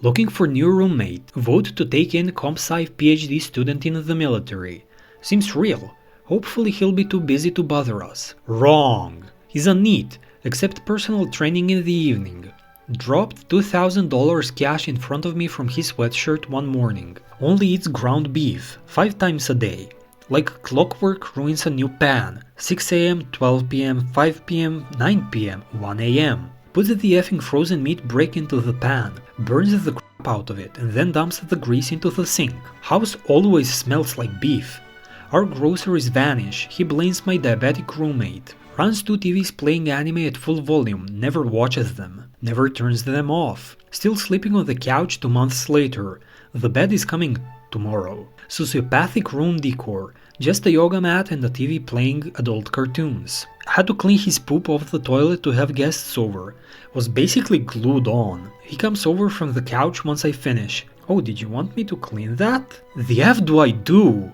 Looking for new roommate. Vote to take in Comp Sci PhD student in the military. Seems real. Hopefully he'll be too busy to bother us. Wrong. He's a NEET, except personal training in the evening. Dropped $2,000 cash in front of me from his sweatshirt one morning. Only eats ground beef, 5 times a day. Like clockwork ruins a new pan. 6 am, 12 pm, 5 pm, 9 pm, 1 am. Puts the effing frozen meat break into the pan, burns the crap out of it, and then dumps the grease into the sink. House always smells like beef. Our groceries vanish. He blames my diabetic roommate. Runs 2 TVs playing anime at full volume, never watches them, never turns them off. Still sleeping on the couch 2 months later. The bed is coming tomorrow. Sociopathic room decor, just a yoga mat and a TV playing adult cartoons. Had to clean his poop off the toilet to have guests over. Was basically glued on. He comes over from the couch once I finish. Oh, did you want me to clean that? The F do I do?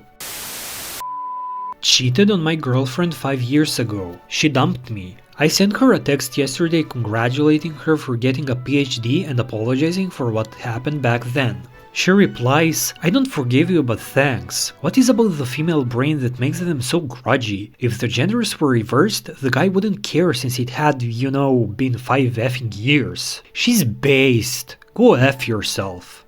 Cheated on my girlfriend 5 years ago. She dumped me. I sent her a text yesterday congratulating her for getting a PhD and apologizing for what happened back then. She replies, I don't forgive you but thanks. What is about the female brain that makes them so grudgy? If the genders were reversed, the guy wouldn't care since it had, been 5 effing years. She's based. Go F yourself.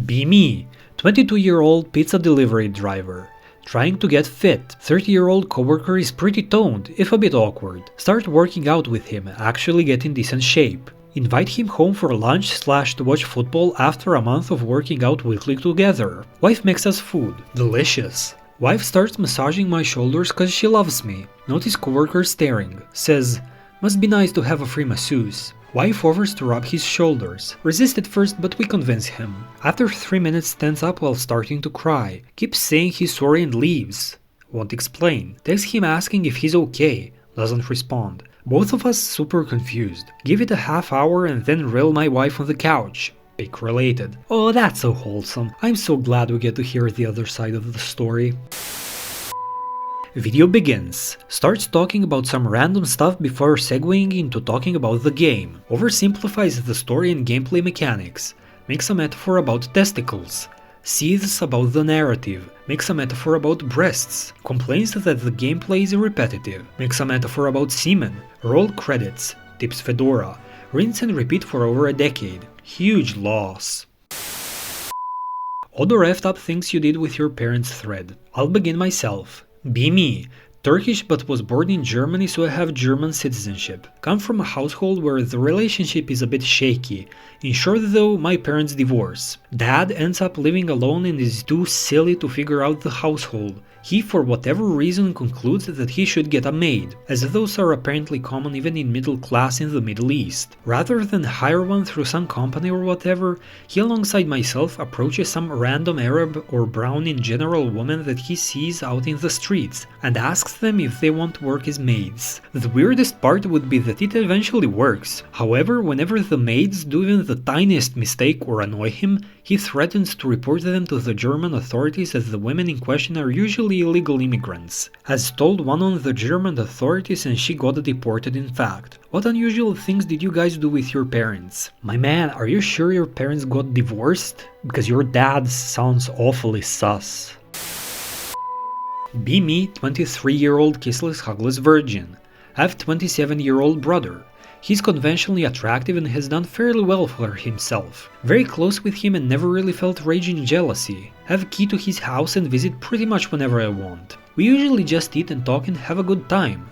Be me, 22-year-old pizza delivery driver. Trying to get fit. 30-year-old coworker is pretty toned, if a bit awkward. Start working out with him, actually get in decent shape. Invite him home for lunch / to watch football after a month of working out weekly together. Wife makes us food. Delicious. Wife starts massaging my shoulders cause she loves me. Notice coworker staring. Says, must be nice to have a free masseuse. Wife offers to rub his shoulders. Resist at first but we convince him. After 3 minutes stands up while starting to cry. Keeps saying he's sorry and leaves. Won't explain. Text him asking if he's okay. Doesn't respond. Both of us super confused. Give it a half hour and then rail my wife on the couch. Pic related. Oh, that's so wholesome. I'm so glad we get to hear the other side of the story. Video begins. Starts talking about some random stuff before segueing into talking about the game. Oversimplifies the story and gameplay mechanics. Makes a metaphor about testicles. Seethes about the narrative. Makes a metaphor about breasts. Complains that the gameplay is repetitive. Makes a metaphor about semen. Roll credits. Tips Fedora. Rinse and repeat for over a decade. Huge loss. Other effed up things you did with your parents thread. I'll begin myself. Be me. Turkish but was born in Germany so I have German citizenship. Come from a household where the relationship is a bit shaky. In short though, my parents divorce. Dad ends up living alone and is too silly to figure out the household. He for whatever reason concludes that he should get a maid, as those are apparently common even in middle class in the Middle East. Rather than hire one through some company or whatever, he alongside myself approaches some random Arab or brown in general woman that he sees out in the streets and asks them if they want to work as maids. The weirdest part would be that it eventually works. However, whenever the maids do even the tiniest mistake or annoy him, he threatens to report them to the German authorities as the women in question are usually illegal immigrants. Has told one on the German authorities and she got deported in fact. What unusual things did you guys do with your parents? My man, are you sure your parents got divorced? Because your dad sounds awfully sus. Be me, 23-year-old kissless hugless virgin. Have 27-year-old brother. He's conventionally attractive and has done fairly well for himself. Very close with him and never really felt raging jealousy. Have key to his house and visit pretty much whenever I want. We usually just eat and talk and have a good time.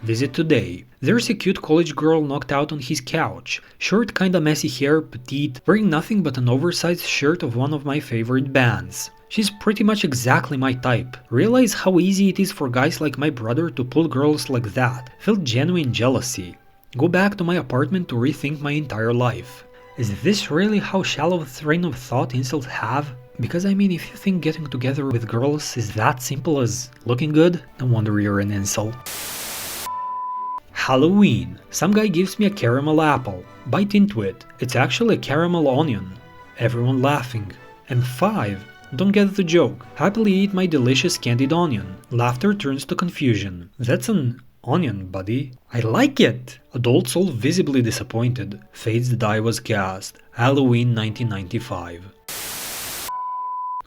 Visit today. There's a cute college girl knocked out on his couch. Short kinda messy hair, petite, wearing nothing but an oversized shirt of one of my favorite bands. She's pretty much exactly my type. Realize how easy it is for guys like my brother to pull girls like that. Felt genuine jealousy. Go back to my apartment to rethink my entire life. Is this really how shallow a train of thought incels have? Because I mean, if you think getting together with girls is that simple as looking good, no wonder you're an incel. Halloween. Some guy gives me a caramel apple. Bite into it. It's actually a caramel onion. Everyone laughing. And 5. Don't get the joke. Happily eat my delicious candied onion. Laughter turns to confusion. That's an Onion, buddy. I like it! Adult Soul visibly disappointed. Fate's Die was cast. Halloween 1995.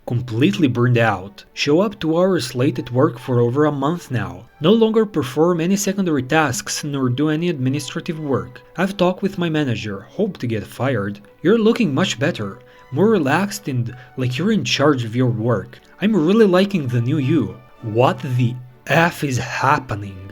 Completely burned out. Show up 2 hours late at work for over a month now. No longer perform any secondary tasks nor do any administrative work. I've talked with my manager, hope to get fired. You're looking much better. More relaxed and like you're in charge of your work. I'm really liking the new you. What the F is happening?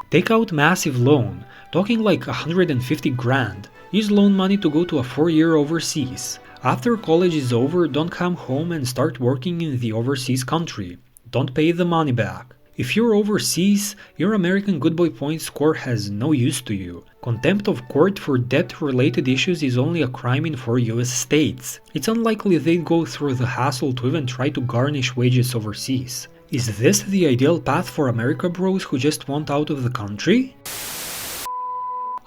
Take out massive loan. Talking like 150 grand. Use loan money to go to a 4-year overseas. After college is over, don't come home and start working in the overseas country. Don't pay the money back. If you're overseas, your American Good Boy Points score has no use to you. Contempt of court for debt-related issues is only a crime in 4 US states. It's unlikely they'd go through the hassle to even try to garnish wages overseas. Is this the ideal path for America bros who just want out of the country?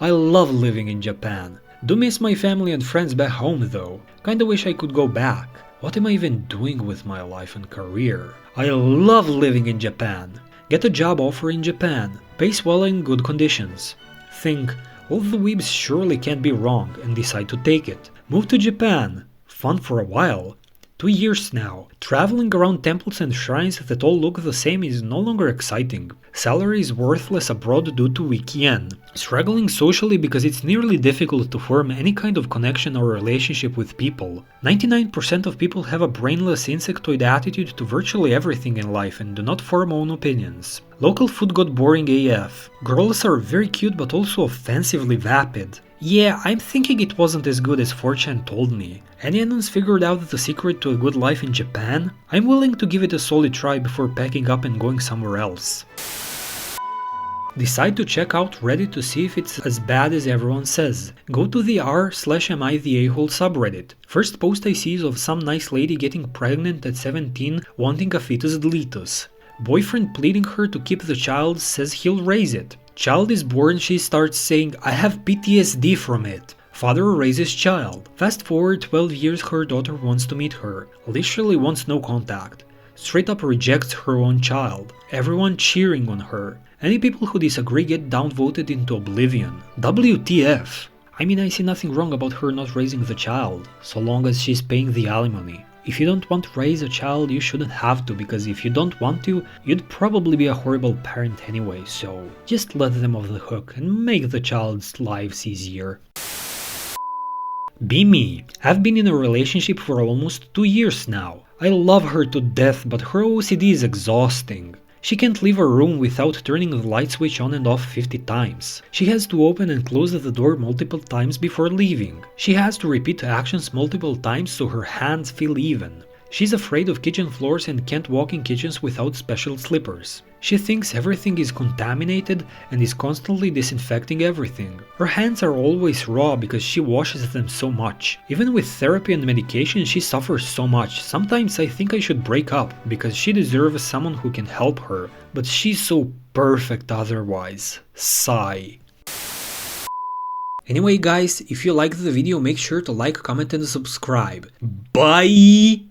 I love living in Japan. Do miss my family and friends back home though. Kinda wish I could go back. What am I even doing with my life and career? I love living in Japan. Get a job offer in Japan. Pays well in good conditions. Think, all the weebs surely can't be wrong and decide to take it. Move to Japan. Fun for a while. 2 years now. Traveling around temples and shrines that all look the same is no longer exciting. Salary is worthless abroad due to weak yen. Struggling socially because it's nearly difficult to form any kind of connection or relationship with people. 99% of people have a brainless insectoid attitude to virtually everything in life and do not form own opinions. Local food got boring AF. Girls are very cute but also offensively vapid. Yeah, I'm thinking it wasn't as good as 4chan told me. Any anons figured out the secret to a good life in Japan? I'm willing to give it a solid try before packing up and going somewhere else. Decide to check out Reddit to see if it's as bad as everyone says. Go to the r/am I the a-hole subreddit. First post I see is of some nice lady getting pregnant at 17 wanting a fetus deletus. Boyfriend pleading her to keep the child, says he'll raise it. Child is born, she starts saying, I have PTSD from it. Father raises child. Fast forward 12 years, her daughter wants to meet her. Literally wants no contact. Straight up rejects her own child. Everyone cheering on her. Any people who disagree get downvoted into oblivion. WTF? I mean, I see nothing wrong about her not raising the child, so long as she's paying the alimony. If you don't want to raise a child, you shouldn't have to, because if you don't want to, you'd probably be a horrible parent anyway, so just let them off the hook and make the child's lives easier. Be me. I've been in a relationship for almost 2 years now. I love her to death, but her OCD is exhausting. She can't leave a room without turning the light switch on and off 50 times. She has to open and close the door multiple times before leaving. She has to repeat actions multiple times so her hands feel even. She's afraid of kitchen floors and can't walk in kitchens without special slippers. She thinks everything is contaminated and is constantly disinfecting everything. Her hands are always raw because she washes them so much. Even with therapy and medication, she suffers so much. Sometimes I think I should break up because she deserves someone who can help her, but she's so perfect otherwise. Sigh. Anyway guys, if you liked the video, make sure to like, comment and subscribe. Bye!